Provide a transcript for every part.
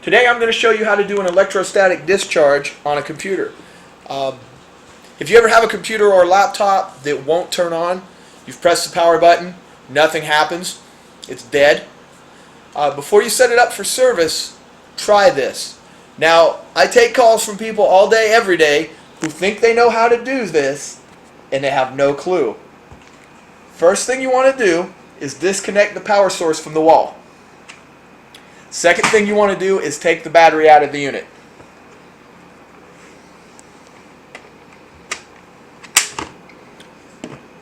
Today I'm going to show you how to do an electrostatic discharge on a computer. If you ever have a computer or a laptop that won't turn on, you've pressed the power button, nothing happens, it's dead. Before you set it up for service, try this. Now, I take calls from people all day, every day, who think they know how to do this, and they have no clue. First thing you want to do is disconnect the power source from the wall. Second thing you want to do is take the battery out of the unit.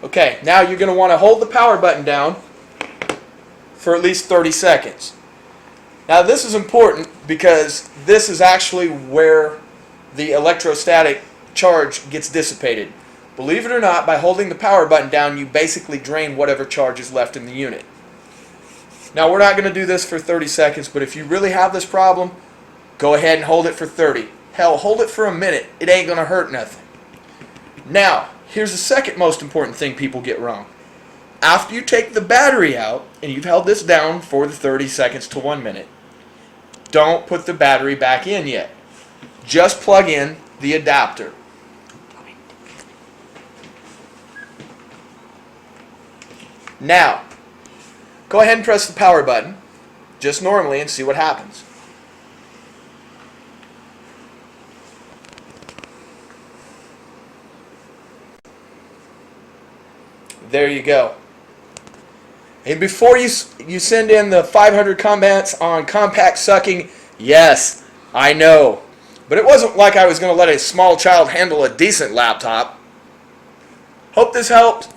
Okay, now you're going to want to hold the power button down for at least 30 seconds. Now this is important because this is actually where the electrostatic charge gets dissipated. Believe it or not, by holding the power button down, you basically drain whatever charge is left in the unit. Now we're not going to do this for 30 seconds, but if you really have this problem, go ahead and hold it for 30. Hell, hold it for a minute. It ain't going to hurt nothing. Now, here's the second most important thing people get wrong. After you take the battery out, and you've held this down for the 30 seconds to 1 minute, don't put the battery back in yet. Just plug in the adapter. Now, go ahead and press the power button, just normally, and see what happens. There you go. And before you send in the 500 comments on compact sucking, yes, I know. But it wasn't like I was going to let a small child handle a decent laptop. Hope this helped,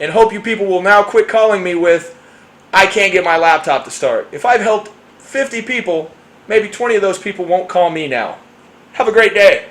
and hope you people will now quit calling me with, I can't get my laptop to start. If I've helped 50 people, maybe 20 of those people won't call me now. Have a great day.